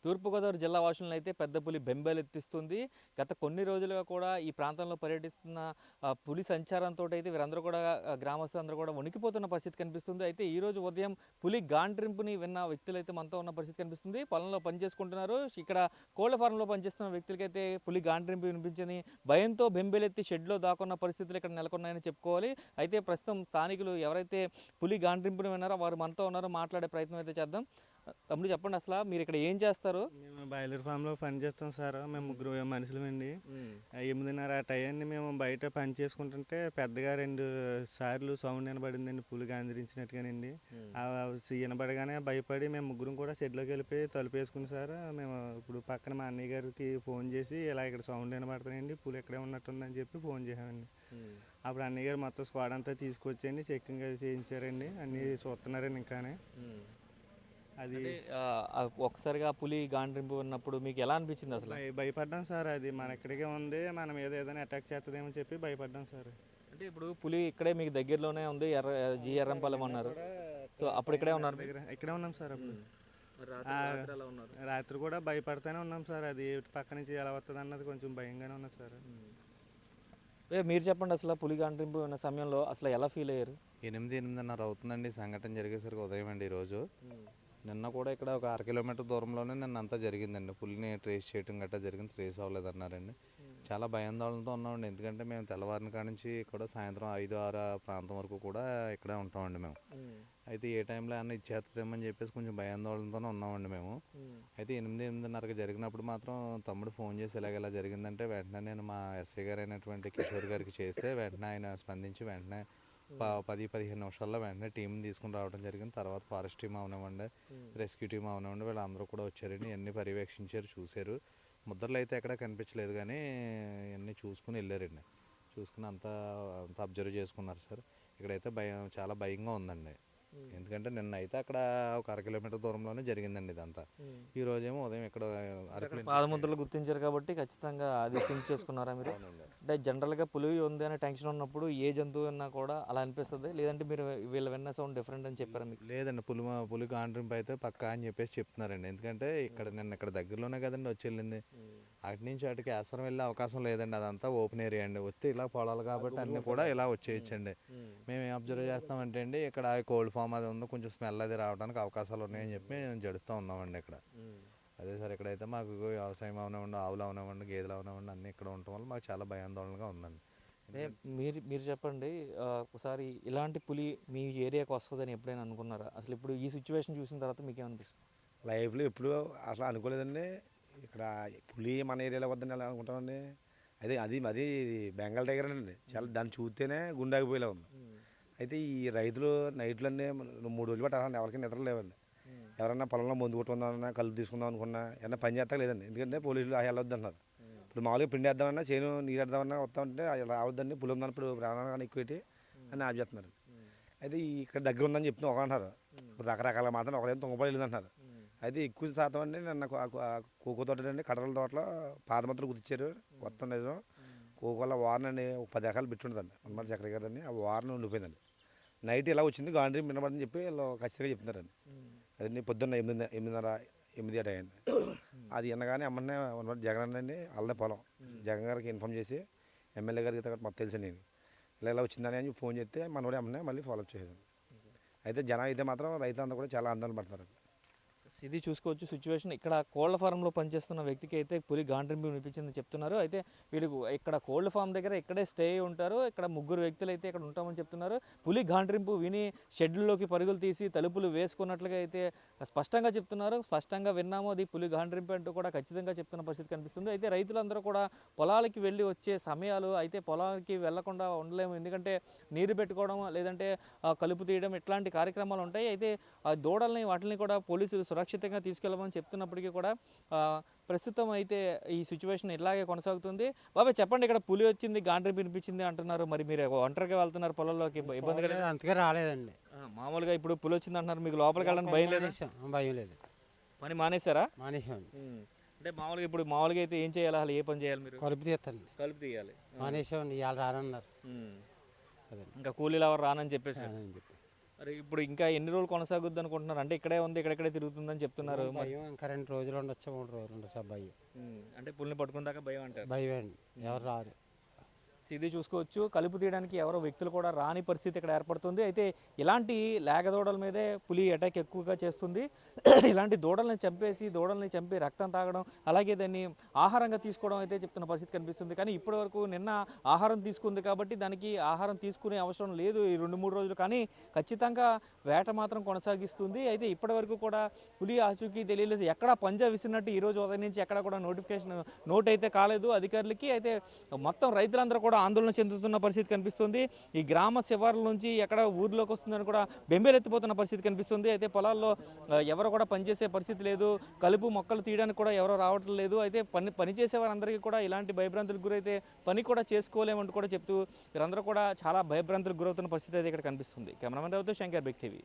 తూర్పుగోదావరి జిల్లా వాసులను అయితే పెద్ద పులి బెంబేలెత్తిస్తుంది. గత కొన్ని రోజులుగా కూడా ఈ ప్రాంతంలో పర్యటిస్తున్న పులి సంచారంతో అయితే వీరందరూ కూడా గ్రామస్తులందరూ కూడా వణికిపోతున్న పరిస్థితి కనిపిస్తుంది. అయితే ఈరోజు ఉదయం పులి గాండ్రింపుని విన్న వ్యక్తులైతే మనతో ఉన్న పరిస్థితి కనిపిస్తుంది. పొలంలో పని చేసుకుంటున్నారు. ఇక్కడ కోళ్ల ఫారంలో పనిచేస్తున్న వ్యక్తులకైతే పులి గాండ్రింపు వినిపించని భయంతో బెంబేలెత్తి షెడ్లో దాక్కున్న పరిస్థితులు ఇక్కడ నెలకొన్నాయని చెప్పుకోవాలి. అయితే ప్రస్తుతం స్థానికులు ఎవరైతే పులి గాండ్రింపుని విన్నారో వారు మనతో ఉన్నారో మాట్లాడే ప్రయత్నం అయితే చేద్దాం. తమ్ముడు చెప్పండి, అసలు మీరు ఇక్కడ ఏం చేస్తారు? మేము బాయిలర్ ఫామ్లో పని చేస్తాం సార్. మేము ముగ్గురు మనుషులమండి. 8:30 ఆ టైంని మేము బయట పని చేసుకుంటుంటే పెద్దగా 2 సార్లు సౌండ్ వినబడిందండి, పులి గాంధిరించినట్టుగానండి. వినబడగానే భయపడి మేము ముగ్గురం కూడా షెడ్లోకి వెళ్ళిపోయి తలుపు వేసుకుని సార్, మేము ఇప్పుడు పక్కన మా అన్నయ్య గారికి ఫోన్ చేసి ఇలా ఇక్కడ సౌండ్ వినబడుతున్నాయండి, పులి ఎక్కడే ఉన్నట్టుందని చెప్పి ఫోన్ చేసామండి. అప్పుడు అన్నయ్య గారు మొత్తం స్క్వాడ్ అంతా తీసుకొచ్చండి, చెక్కింగ్ అది చేయించారండి. అన్నీ చూస్తున్నారండి ఇంకానే. అది ఒక్కసారిగా పులి గాండ్రింపు ఉన్నప్పుడు మీకు ఎలా అనిపించింది అసలు? భయపడ్డాం సార్. అది మన ఇక్కడికే ఉంది, మనం ఏదైనా అటాక్ చేస్తుందేమో చెప్పి భయపడ్డాం సార్. అంటే ఇప్పుడు పులి ఇక్కడే మీకు దగ్గరలోనే ఉంది, ఎర్రంపాలెం అన్నారు. సో అప్పుడు ఇక్కడే ఉన్నారు? ఇక్కడే ఉన్నాం సార్. అప్పుడు రాత్రి కూడా భయపడుతూనే ఉన్నాం సార్. అది పక్క నుంచి ఎలా వస్తుంది అన్నది కొంచెం భయంగానే ఉన్నది సార్. మీరు చెప్పండి, అసలు పులి గాండ్రింపు ఉన్న సమయంలో అసలు ఎలా ఫీల్ అయ్యారు? 8:30 అవుతుందండి సంఘటన జరిగేసరికి, ఉదయం అండి ఈరోజు. నిన్న కూడా ఇక్కడ ఒక 1/2 కిలోమీటర్ దూరంలోనే నిన్న అంతా జరిగిందండి. పులిని ట్రేస్ చేయడం గట్టా జరిగింది, ట్రేస్ అవ్వలేదన్నారండి. చాలా భయాందోళనతో ఉన్నామండి. ఎందుకంటే మేము తెల్లవారిన కాడ నుంచి ఇక్కడ సాయంత్రం 5-6 ప్రాంతం వరకు కూడా ఇక్కడే ఉంటామండి మేము. అయితే ఏ టైంలో ఏమన్నా ఇచ్చేస్తుందేమని చెప్పేసి కొంచెం భయాందోళనతోనే ఉన్నామండి మేము. అయితే 8:30కి జరిగినప్పుడు మాత్రం తమ్ముడు ఫోన్ చేసి ఇలా జరిగిందంటే వెంటనే నేను మా ఎస్ఐ గారు అయినటువంటి కిషోర్ గారికి చేస్తే వెంటనే ఆయన స్పందించి వెంటనే 10-15 నిమిషాల్లో వెంటనే టీంని తీసుకుని రావడం జరిగింది. తర్వాత ఫారెస్ట్ టీం అవనివ్వండి, రెస్క్యూ టీం అవనివ్వండి, వీళ్ళందరూ కూడా వచ్చారండి. అన్నీ పర్యవేక్షించారు, చూశారు. ముద్రలు అయితే ఎక్కడా కనిపించలేదు, కానీ అన్నీ చూసుకుని వెళ్ళారండి. చూసుకుని అంతా అబ్జర్వ్ చేసుకున్నారు సార్. ఇక్కడైతే చాలా భయంగా ఉందండి. ఎందుకంటే నిన్న అయితే అక్కడ ఒక 1/2 కిలోమీటర్ దూరంలోనే జరిగిందండి ఇదంతా. ఈ రోజేమో ఉదయం ఇక్కడ పాదముద్రలు గుర్తించారు కాబట్టి ఖచ్చితంగా అది సింక్ చేసుకున్నారా మీరు? అంటే జనరల్గా పులి ఉంది అనే టెన్షన్ ఉన్నప్పుడు ఏ జంతువు విన్నా కూడా అలా అనిపిస్తుంది, లేదంటే మీరు వీళ్ళు విన్న సౌండ్ డిఫరెంట్ అని చెప్పారా మీకు? లేదండి, పులి గాండ్రింపు అయితే పక్కా అని చెప్పేసి చెప్తున్నారండి. ఎందుకంటే నిన్న ఇక్కడ దగ్గరలోనే కదండి వచ్చి వెళ్ళింది. అటు నుంచి అటుకి ఆసరం వెళ్ళే అవకాశం లేదండి, అదంతా ఓపెన్ ఏరియా అండి. వస్తే ఇలా పొలాలు కాబట్టి అన్నీ కూడా ఇలా వచ్చేయచ్చండి. మేము ఏం అబ్జర్వ్ చేస్తామంటే అండి, ఇక్కడ కోల్డ్ ఫామ్ అది ఉంది, కొంచెం స్మెల్ అది రావడానికి అవకాశాలు ఉన్నాయని చెప్పి మేము జడుస్తూ ఉన్నామండి ఇక్కడ. అదే సార్, ఇక్కడైతే మాకు వ్యవసాయం అవనివ్వండి, ఆవులు అవనివ్వండి, గేదెలు అవనివ్వండి, అన్నీ ఇక్కడ ఉండటం వల్ల మాకు చాలా భయాందోళనగా ఉందండి. మీరు చెప్పండి, ఒకసారి ఇలాంటి పులి మీ ఏరియాకి వస్తుందని ఎప్పుడైనా అనుకున్నారా? అసలు ఇప్పుడు ఈ సిచ్యువేషన్ చూసిన తర్వాత మీకు ఏమనిపిస్తుంది? లైఫ్లో ఎప్పుడు అసలు అనుకోలేదండి ఇక్కడ పులి మన ఏరియాలో వద్దని ఎలా అనుకుంటామండి. అది మరీ బెంగాల్ టైగర్ అండి. చాలా దాన్ని చూస్తేనే గుండాగిపోయేలా ఉంది. అయితే ఈ రైతులు నైట్లన్నీ 3 రోజులు బట్టి అలా ఎవరికి నిద్ర లేవండి. ఎవరన్నా పొలంలో మందు కొట్టుకుందామన్నా, కలుపు తీసుకుందాం అనుకున్నా ఏమన్నా పని చేస్తా లేదండి. ఎందుకంటే పోలీసులు వెళ్ళొద్దు అన్నారు. ఇప్పుడు మామూలుగా పిండి వేద్దామన్నా, చేను నీరు వేద్దామన్నా వస్తామంటే రావద్దండి, పులి ఉందని ఇప్పుడు ప్రాణాలు ఎక్కువ పెట్టి అని ఆపు చేస్తున్నారు. అయితే ఇక్కడ దగ్గర ఉందని చెప్తున్నా ఒక అంటారు. ఇప్పుడు రకరకాల మాత్రం ఒకరేమో తుంగపల్లి అంటున్నారు. అయితే ఎక్కువ శాతం అండి నిన్న కోకో తోట అండి, కటరల తోటలో పాదమతులు గుర్తించారు. మొత్తం నిజం కోకోల వార్న్ అండి ఒక 10 ఎకరాలు పెట్టి ఉంటుందండి హనుమాన్ చక్ర గారు అని. ఆ వార్న్ ఉండిపోయిందండి. నైట్ ఇలా వచ్చింది గాండ్రీ వినబడని చెప్పి వీళ్ళు ఖచ్చితంగా చెప్తున్నారండి. అదండి పొద్దున్న 8:30 అయ్యింది. అది వినగానే అమ్మనే జగన్ అండి వాళ్ళదే పొలం. జగన్ గారికి ఇన్ఫామ్ చేసి ఎమ్మెల్యే గారికి మొత్తం తెలిసి నేను ఇలా వచ్చిందని అని ఫోన్ చేస్తే మనోడే అమ్మనే మళ్ళీ ఫాలోఅప్ చేయాలి. అయితే జనం అయితే మాత్రం రైతులందరూ కూడా చాలా ఆందోళన పడుతున్నారు. ఇది చూసుకోవచ్చు సిచ్యువేషన్. ఇక్కడ కోళ్ల ఫారంలో పనిచేస్తున్న వ్యక్తికి అయితే పులి గాండ్రింపు వినిపించిందని చెప్తున్నారు. అయితే వీళ్ళు ఇక్కడ కోళ్ల ఫామ్ దగ్గర ఇక్కడే స్టే ఉంటారు. ఇక్కడ 3 వ్యక్తులు అయితే ఇక్కడ ఉంటామని చెప్తున్నారు. పులి గాండ్రింపు విని షెడ్యూల్లోకి పరుగులు తీసి తలుపులు వేసుకున్నట్లుగా అయితే స్పష్టంగా చెప్తున్నారు. స్పష్టంగా విన్నాము, అది పులి గాండ్రింపు అంటూ కూడా ఖచ్చితంగా చెప్తున్న పరిస్థితి కనిపిస్తుంది. అయితే రైతులందరూ కూడా పొలాలకి వెళ్ళి వచ్చే సమయాలు అయితే పొలాలకి వెళ్లకుండా ఉండలేము, ఎందుకంటే నీరు పెట్టుకోవడం లేదంటే కలుపు తీయడం ఇట్లాంటి కార్యక్రమాలు ఉంటాయి. అయితే దూడల్ని వాటిని కూడా పోలీసులు సురక్షితంగా తీసుకెళ్ళమని చెప్తున్నప్పటికీ కూడా ప్రస్తుతం అయితే ఈ సిచ్యువేషన్ ఇలాగే కొనసాగుతుంది. బాబాయ్ చెప్పండి, ఇక్కడ పులి వచ్చింది, గాండ్రింపు వినిపించింది అంటున్నారు, మరి మీరు ఒంటరిగా వెళ్తున్నారు పొలంలోకి, ఇబ్బంది కదా? అంతగా రాలేదండి. మామూలుగా ఇప్పుడు పులి వచ్చింది అంటున్నారు, మీకు లోపలికి వెళ్ళడానికి భయం లేదు? భయం లేదు. పని మానేశారా? మానేసామండి. అంటే మామూలుగా అయితే ఏం చేయాలి, అసలు ఏ పని చేయాలి మీరు? కలుపు తీస్తాండి. కలుపు తీయాలి. మానేసామండి, ఇవాళ రానన్నారు. ఇంకా కూలీలు ఎవరు రానని చెప్పేసి. మరి ఇప్పుడు ఇంకా ఎన్ని రోజులు కొనసాగుద్ది అనుకుంటున్నారు? అంటే ఇక్కడే ఉంది, ఇక్కడెక్కడే తిరుగుతుందని చెప్తున్నారు. మరి భయం ఇంకా 2 రోజులు ఉండొచ్చు, 3 రోజులు ఉండొచ్చు. భయం అంటే పులిని పట్టుకున్న దాకా భయం అంటారు. భయం అండి, ఎవరు రారు. ఇది చూసుకోవచ్చు, కలుపు తీయడానికి ఎవరో వ్యక్తులు కూడా రాని పరిస్థితి ఇక్కడ ఏర్పడుతుంది. అయితే ఇలాంటి లేగదూడల మీదే పులి అటాక్ ఎక్కువగా చేస్తుంది. ఇలాంటి దూడల్ని చంపి రక్తం తాగడం, అలాగే దాన్ని ఆహారంగా తీసుకోవడం అయితే చెప్తున్న పరిస్థితి కనిపిస్తుంది. కానీ ఇప్పటివరకు నిన్న ఆహారం తీసుకుంది కాబట్టి దానికి ఆహారం తీసుకునే అవసరం లేదు ఈ 2-3 రోజులు. కానీ ఖచ్చితంగా వేట మాత్రం కొనసాగిస్తుంది. అయితే ఇప్పటివరకు కూడా పులి ఆచూకీ తెలియలేదు. ఎక్కడా పంజా విసిరినట్టు ఈరోజు ఉదయం నుంచి ఎక్కడ కూడా నోట్ అయితే కాలేదు అధికారులకి. అయితే మొత్తం రైతులందరూ కూడా ఆందోళన చెందుతున్న పరిస్థితి కనిపిస్తుంది. ఈ గ్రామ శివార్ల నుంచి ఎక్కడ ఊర్లోకి వస్తుందని కూడా బెంబేలెత్తిపోతున్న పరిస్థితి కనిపిస్తుంది. అయితే పొలాల్లో ఎవరు కూడా పనిచేసే పరిస్థితి లేదు, కలుపు మొక్కలు తీయడానికి కూడా ఎవరో రావటం లేదు. అయితే పనిచేసే వారందరికీ కూడా ఇలాంటి భయభ్రాంతులకు గురైతే పని కూడా చేసుకోలేమంటూ కూడా చెప్తూ వీరందరూ కూడా చాలా భయభ్రాంతులకు గురవుతున్న పరిస్థితి అయితే ఇక్కడ కనిపిస్తుంది. కెమెరామెన్ రావుతో శంకర్, బిగ్ టీవీ.